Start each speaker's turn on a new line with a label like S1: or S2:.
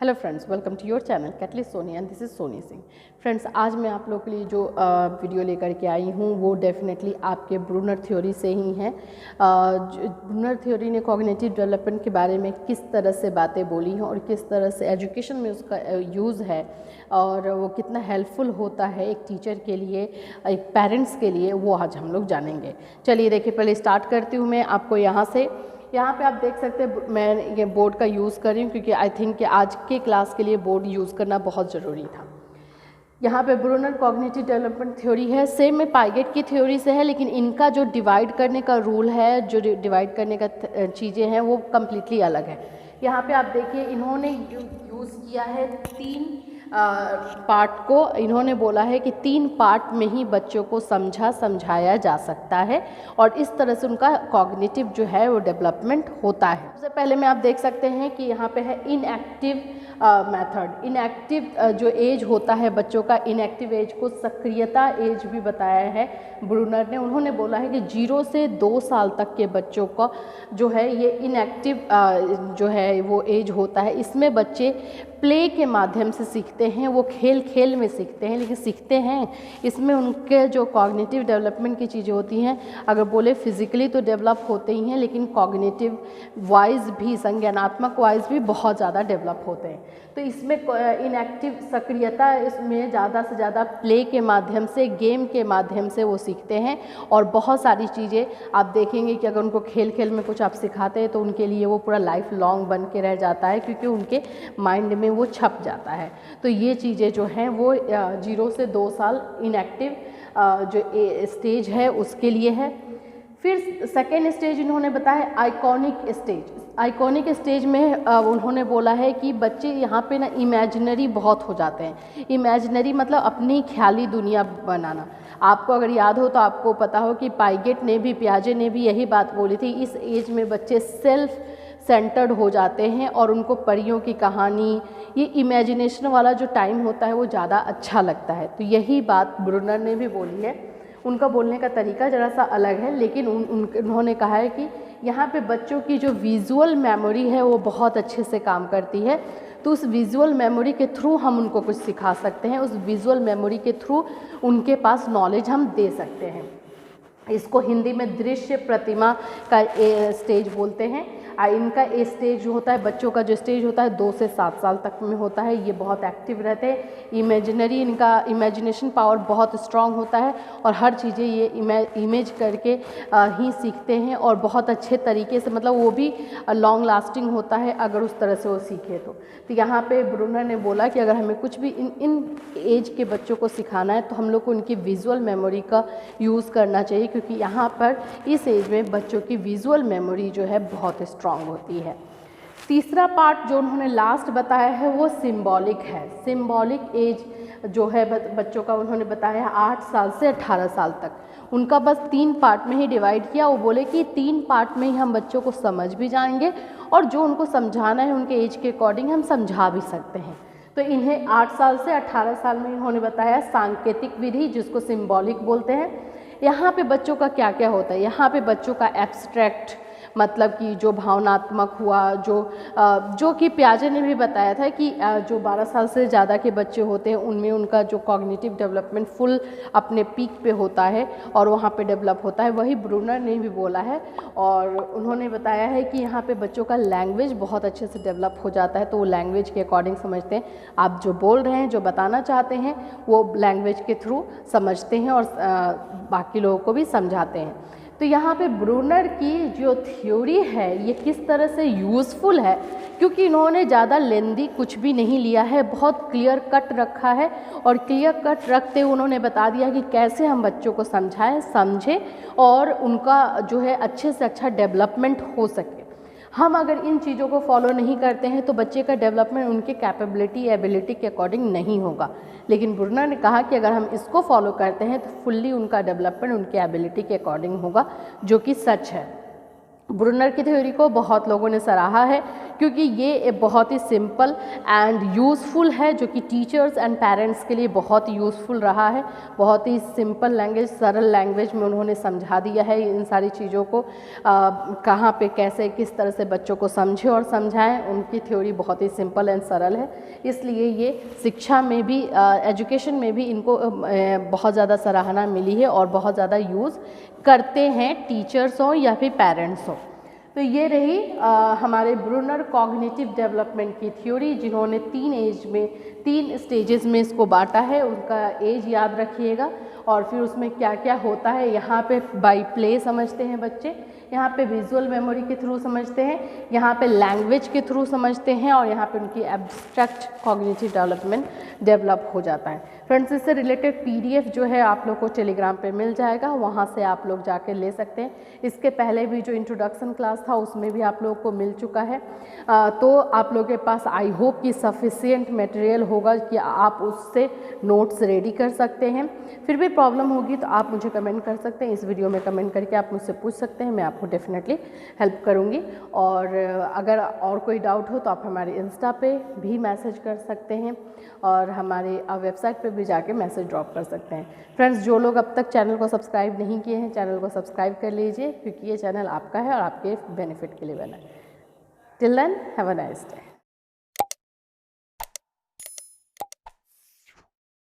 S1: Hello friends, welcome to your channel catalyst Soni and this is Soni Singh. Friends, आज मैं आप लोग के लिए जो वीडियो लेकर के आई हूँ वो डेफिनेटली आपके ब्रूनर थ्योरी से ही है। ब्रूनर थ्योरी ने कॉग्निटिव डेवलपमेंट के बारे में किस तरह से बातें बोली हैं और किस तरह से एजुकेशन में उसका यूज़ है और वो कितना हेल्पफुल होता है एक टीचर के लिए, एक पेरेंट्स के लिए, वो आज हम लोग जानेंगे। चलिए देखिए, पहले स्टार्ट करती हूँ मैं आपको यहाँ पे आप देख सकते हैं मैं ये बोर्ड का यूज़ कर रही हूँ क्योंकि आई थिंक कि आज के क्लास के लिए बोर्ड यूज़ करना बहुत ज़रूरी था। यहाँ पे ब्रूनर कॉग्निटिव डेवलपमेंट थ्योरी है, सेम में पाइगेट की थ्योरी से है, लेकिन इनका जो डिवाइड करने का रूल है, जो डिवाइड करने का चीज़ें हैं वो कम्प्लीटली अलग है। यहाँ पे आप देखिए इन्होंने यूज़ किया है तीन पार्ट को। इन्होंने बोला है कि 3 पार्ट में ही बच्चों को समझाया जा सकता है और इस तरह से उनका कॉग्निटिव जो है वो डेवलपमेंट होता है। सबसे पहले में आप देख सकते हैं कि यहाँ पे है इनएक्टिव मेथड। इनएक्टिव जो एज होता है बच्चों का, इनएक्टिव एज को सक्रियता एज भी बताया है ब्रूनर ने। उन्होंने बोला है कि 0 से 2 साल तक के बच्चों का जो है ये इनएक्टिव जो है वो एज होता है। इसमें बच्चे प्ले के माध्यम से सीखते हैं, वो खेल खेल में सीखते हैं, लेकिन सीखते हैं इसमें उनके जो कॉग्निटिव डेवलपमेंट की चीज़ें होती हैं, अगर बोले फिजिकली तो डेवलप होते ही हैं, लेकिन कॉग्निटिव वाइज भी, संज्ञानात्मक वाइज भी बहुत ज़्यादा डेवलप होते हैं। तो इसमें इनएक्टिव सक्रियता, इसमें ज़्यादा से ज़्यादा प्ले के माध्यम से, गेम के माध्यम से वो सीखते हैं और बहुत सारी चीज़ें आप देखेंगे कि अगर उनको खेल खेल में कुछ आप सिखाते हैं तो उनके लिए वो पूरा लाइफ लॉन्ग बन के रह जाता है, क्योंकि उनके माइंड में वो छप जाता है। तो ये चीज़ें जो हैं वो 0 से 2 साल इनएक्टिव जो स्टेज है उसके लिए है। फिर सेकेंड स्टेज इन्होंने बताया आइकॉनिक स्टेज। आइकॉनिक स्टेज में उन्होंने बोला है कि बच्चे यहाँ पे ना इमेजिनरी बहुत हो जाते हैं। इमेजिनरी मतलब अपनी ख्याली दुनिया बनाना। आपको अगर याद हो तो आपको पता हो कि पाइगेट ने भी, पियाजे ने भी यही बात बोली थी, इस एज में बच्चे सेल्फ सेंटर्ड हो जाते हैं और उनको परियों की कहानी, ये इमेजिनेशन वाला जो टाइम होता है वो ज़्यादा अच्छा लगता है। तो यही बात ब्रूनर ने भी बोली है। उनका बोलने का तरीका ज़रा सा अलग है, लेकिन उन्होंने कहा है कि यहाँ पे बच्चों की जो विजुअल मेमोरी है वो बहुत अच्छे से काम करती है। तो उस विजुअल मेमोरी के थ्रू हम उनको कुछ सिखा सकते हैं, उस विजुअल मेमोरी के थ्रू उनके पास नॉलेज हम दे सकते हैं। इसको हिंदी में दृश्य प्रतिमा का स्टेज बोलते हैं। इनका स्टेज जो होता है, बच्चों का जो स्टेज होता है 2 से 7 साल तक में होता है। ये बहुत एक्टिव रहते हैं, इमेजिनरी, इनका इमेजिनेशन पावर बहुत स्ट्रांग होता है और हर चीज़ें ये इमेज करके ही सीखते हैं और बहुत अच्छे तरीके से, मतलब वो भी लॉन्ग लास्टिंग होता है अगर उस तरह से वो सीखे तो यहाँ पे ब्रूनर ने बोला कि अगर हमें कुछ भी इन एज के बच्चों को सिखाना है तो हम लोग को उनकी विजुअल मेमोरी का यूज़ करना चाहिए, क्योंकि यहाँ पर इस एज में बच्चों की विजुअल मेमोरी जो है बहुत स्ट्रांग होती है। तीसरा पार्ट जो उन्होंने लास्ट बताया है वो सिंबॉलिक है। सिंबॉलिक एज जो है बच्चों का उन्होंने बताया 8 साल से 18 साल तक। उनका बस 3 पार्ट में ही डिवाइड किया। वो बोले कि 3 पार्ट में ही हम बच्चों को समझ भी जाएंगे और जो उनको समझाना है उनके एज के अकॉर्डिंग हम समझा भी सकते हैं। तो इन्हें 8 साल से 18 साल में इन्होंने बताया सांकेतिक विधि, जिसको सिंबॉलिक बोलते हैं। यहाँ पे बच्चों का क्या क्या होता है, यहाँ पे बच्चों का एब्स्ट्रैक्ट, मतलब कि जो भावनात्मक हुआ, जो कि पियाजे ने भी बताया था कि जो 12 साल से ज़्यादा के बच्चे होते हैं उनमें उनका जो कॉग्निटिव डेवलपमेंट फुल अपने पीक पे होता है और वहाँ पे डेवलप होता है, वही ब्रूनर ने भी बोला है। और उन्होंने बताया है कि यहाँ पे बच्चों का लैंग्वेज बहुत अच्छे से डेवलप हो जाता है, तो वो लैंग्वेज के अकॉर्डिंग समझते हैं। आप जो बोल रहे हैं, जो बताना चाहते हैं, वो लैंग्वेज के थ्रू समझते हैं और बाकी लोगों को भी समझाते हैं। तो यहाँ पे ब्रूनर की जो थ्योरी है ये किस तरह से यूज़फुल है, क्योंकि इन्होंने ज़्यादा लेंदी कुछ भी नहीं लिया है, बहुत क्लियर कट रखा है और क्लियर कट रखते हुए उन्होंने बता दिया कि कैसे हम बच्चों को समझें और उनका जो है अच्छे से अच्छा डेवलपमेंट हो सके। हम अगर इन चीज़ों को फॉलो नहीं करते हैं तो बच्चे का डेवलपमेंट उनके कैपेबिलिटी, एबिलिटी के अकॉर्डिंग नहीं होगा, लेकिन ब्रूनर ने कहा कि अगर हम इसको फॉलो करते हैं तो फुल्ली उनका डेवलपमेंट उनके एबिलिटी के अकॉर्डिंग होगा, जो कि सच है। ब्रूनर की थ्योरी को बहुत लोगों ने सराहा है, क्योंकि ये बहुत ही सिंपल एंड यूज़फुल है, जो कि टीचर्स एंड पेरेंट्स के लिए बहुत ही यूज़फुल रहा है। बहुत ही सिंपल लैंग्वेज, सरल लैंग्वेज में उन्होंने समझा दिया है इन सारी चीज़ों को, कहाँ पे कैसे किस तरह से बच्चों को समझें और समझाएं। उनकी थ्योरी बहुत ही सिंपल एंड सरल है, इसलिए ये शिक्षा में भी, एजुकेशन में भी इनको बहुत ज़्यादा सराहना मिली है और बहुत ज़्यादा यूज़ करते हैं, टीचर्स हो या फिर पेरेंट्स हो। तो ये रही हमारे ब्रूनर कॉग्निटिव डेवलपमेंट की थ्योरी, जिन्होंने 3 स्टेजेस में इसको बांटा है। उनका एज याद रखिएगा और फिर उसमें क्या क्या होता है। यहाँ पे बाय प्ले समझते हैं बच्चे, यहाँ पे विजुअल मेमोरी के थ्रू समझते हैं, यहाँ पे लैंग्वेज के थ्रू समझते हैं और यहाँ पे उनकी एब्स्ट्रैक्ट कॉग्निटिव डेवलपमेंट डेवलप हो जाता है। फ्रेंड्स, इससे रिलेटेड PDF जो है आप लोग को टेलीग्राम पे मिल जाएगा, वहाँ से आप लोग जाके ले सकते हैं। इसके पहले भी जो इंट्रोडक्शन क्लास था उसमें भी आप लोगों को मिल चुका है। तो आप लोगों के पास आई होप कि सफिशिएंट मटेरियल होगा कि आप उससे नोट्स रेडी कर सकते हैं। फिर भी प्रॉब्लम होगी तो आप मुझे कमेंट कर सकते हैं, इस वीडियो में कमेंट करके आप मुझसे पूछ सकते हैं, मैं आपको डेफिनेटली हेल्प करूँगी। और अगर और कोई डाउट हो तो आप हमारे इंस्टा पे भी मैसेज कर सकते हैं और हमारे वेबसाइट पे भी जाके मैसेज ड्रॉप कर सकते हैं। फ्रेंड्स, जो लोग अब तक चैनल को सब्सक्राइब नहीं किए हैं, चैनल को सब्सक्राइब कर लीजिए, क्योंकि ये चैनल आपका है और आपके बेनिफिट के लिए बना है। Till then, have a nice day.